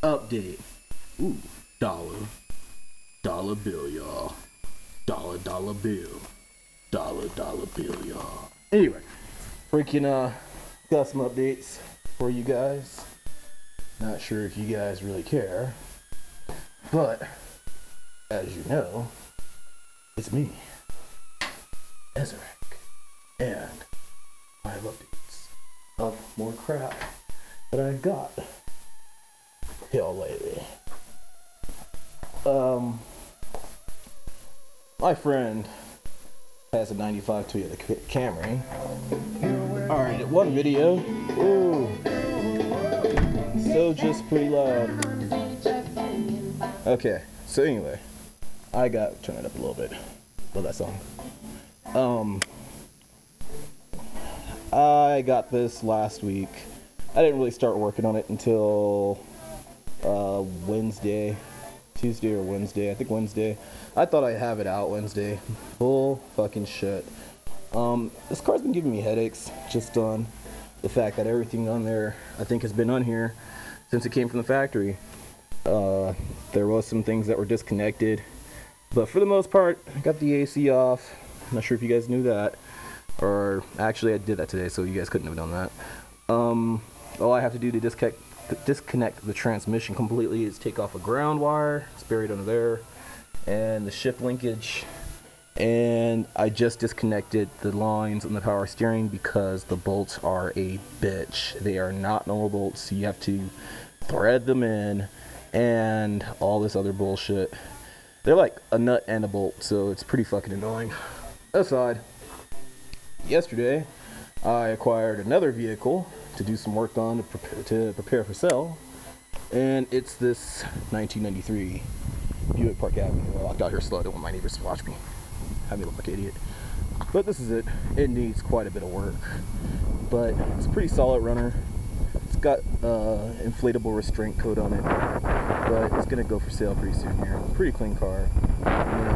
Update. Ooh, dollar bill, y'all. Dollar bill. Dollar bill, y'all. Anyway, freaking got some updates for you guys. Not sure if you guys really care, but as you know, it's me, Ezek, and I have updates of more crap that I've got y'all lately. My friend has a 95 Toyota Camry. Alright, one video. Ooh. So just pretty loud. Okay, so anyway, I got, turn it up a little bit. Love that song. I got this last week. I didn't really start working on it until Wednesday, Tuesday or Wednesday. I think Wednesday. I thought I'd have it out Wednesday. Bull fucking shit. This car's been giving me headaches just on the fact that everything on there I think has been on here since it came from the factory. There was some things that were disconnected, but for the most part, I got the AC off. I'm not sure if you guys knew that, or actually I did that today, so you guys couldn't have done that. All I have to do to disconnect the transmission completely is take off a ground wire. It's buried under there, and the shift linkage. And I just disconnected the lines on the power steering because the bolts are a bitch. They are not normal bolts, so you have to thread them in and all this other bullshit. They're like a nut and a bolt, so it's pretty fucking annoying. Aside, yesterday I acquired another vehicle to do some work on to prepare for sale, and it's this 1993 Buick Park Avenue. I walked out here slow. I don't want my neighbors to watch me. Have me look like an idiot. But this is it. It needs quite a bit of work, but it's a pretty solid runner. It's got inflatable restraint coat on it, but it's gonna go for sale pretty soon here. Pretty clean car. I mean,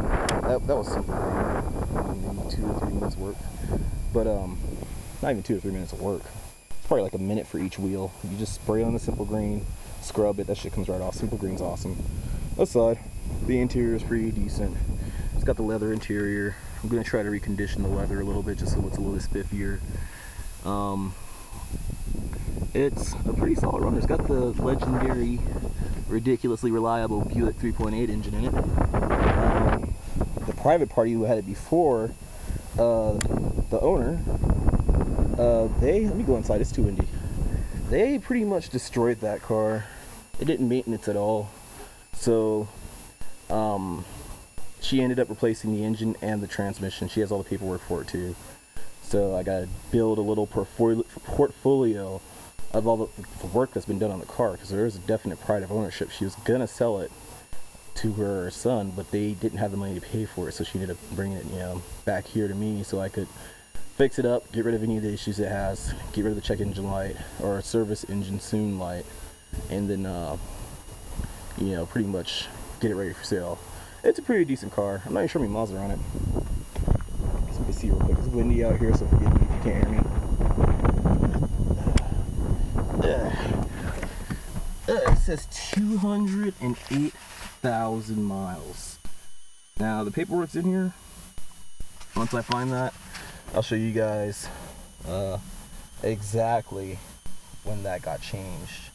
that was simple. Maybe 2 or 3 minutes work, but not even 2 or 3 minutes of work. It's probably like a minute for each wheel. You just spray on the simple green, scrub it. That shit comes right off. Simple green's awesome. Aside, the interior is pretty decent. It's got the leather interior. I'm gonna try to recondition the leather a little bit just so it's a little spiffier. It's a pretty solid runner. It's got the legendary, ridiculously reliable Buick 3.8 engine in it. The private party who had it before, the owner, let me go inside, it's too windy. They pretty much destroyed that car. They didn't maintenance at all. So, she ended up replacing the engine and the transmission. She has all the paperwork for it too. So I gotta build a little portfolio of all the work that's been done on the car, because there is a definite pride of ownership. She was gonna sell it to her son, but they didn't have the money to pay for it, so she ended up bringing it, back here to me so I could fix it up, get rid of any of the issues it has, get rid of the check engine light, or service engine soon light, and then pretty much get it ready for sale. It's a pretty decent car. I'm not even sure how many miles are on it. So we can see real quick. It's windy out here, so forgive me if you can't hear me. It says 208,000 miles. Now the paperwork's in here. Once I find that, I'll show you guys exactly when that got changed.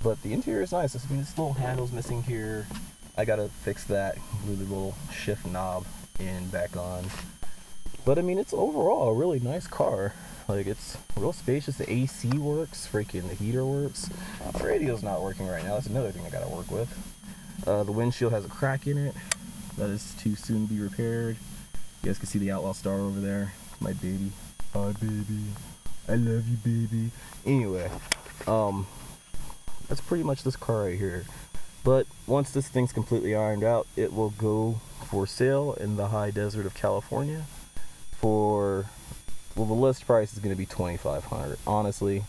But the interior is nice. This little handle's missing here. I gotta fix that, glue the little shift knob in back on. But I mean, it's overall a really nice car. Like, it's real spacious. The AC works, freaking the heater works. The radio's not working right now. That's another thing I gotta work with. The windshield has a crack in it that is to soon be repaired. You guys can see the Outlaw Star over there. My baby. Hi, baby. I love you, baby. Anyway, that's pretty much this car right here. But once this thing's completely ironed out, it will go for sale in the high desert of California for, well, the list price is going to be $2,500. Honestly,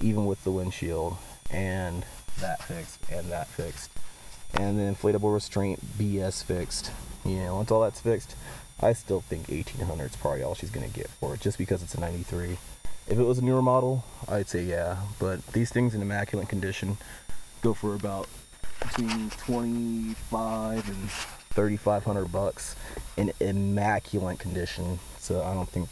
even with the windshield and that fixed and that fixed and the inflatable restraint BS fixed, once all that's fixed, I still think $1,800 is probably all she's going to get for it, just because it's a 93. If it was a newer model, I'd say yeah, but these things in immaculate condition. go for about between 25 and 3,500 bucks in immaculate condition. So I don't think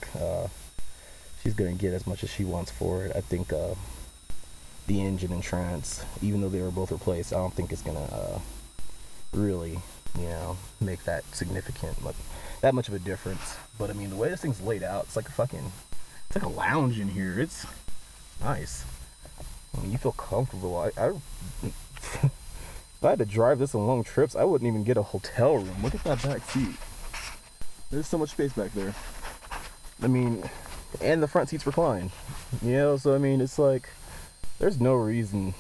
she's gonna get as much as she wants for it. I think the engine and trans, even though they were both replaced, I don't think it's gonna really, you know, make that significant, that much of a difference. But I mean, the way this thing's laid out, it's like a fucking, it's like a lounge in here. It's nice. I mean, you feel comfortable. If I had to drive this on long trips, I wouldn't even get a hotel room. Look at that back seat. There's so much space back there. I mean, and the front seats recline. You know, so I mean, it's like, there's no reason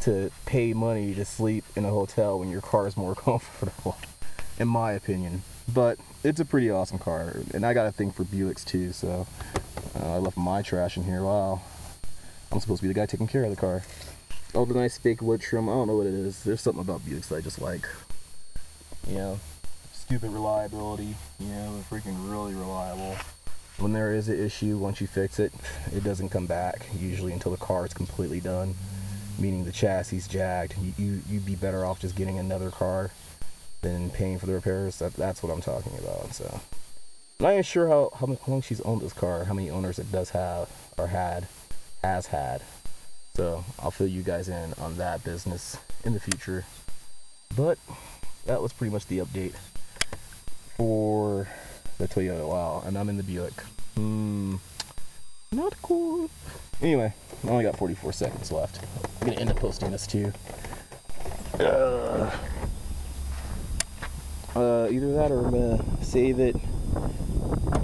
to pay money to sleep in a hotel when your car is more comfortable, in my opinion. But it's a pretty awesome car, and I got a thing for Buicks too, so I left my trash in here. Wow, I'm supposed to be the guy taking care of the car. All the nice fake wood trim, I don't know what it is. There's something about Buicks that I just like. You know, stupid reliability, you know, they're freaking really reliable. When there is an issue, once you fix it, it doesn't come back, usually until the car is completely done. Meaning the chassis is jagged. You'd be better off just getting another car than paying for the repairs. That's what I'm talking about. So I'm not even sure how long she's owned this car, how many owners it does have, or has had. So I'll fill you guys in on that business in the future. But that was pretty much the update for the Toyota. Wow, and I'm in the Buick. Not cool. Anyway, I only got 44 seconds left. I'm gonna end up posting this too. Either that or I'm gonna save it,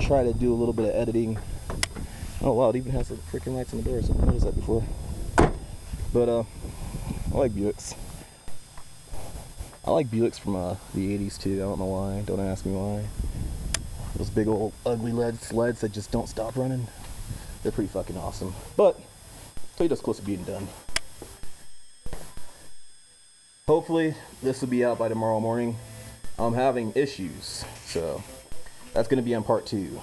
try to do a little bit of editing. Oh wow, it even has the freaking lights on the doors. I've noticed that before. But I like Buicks. I like Buicks from the 80s too. I don't know why. Don't ask me why. Those big old ugly lead sleds that just don't stop running. They're pretty fucking awesome. But Toyota's close to being done. Hopefully this will be out by tomorrow morning. I'm having issues, so that's gonna be on part 2.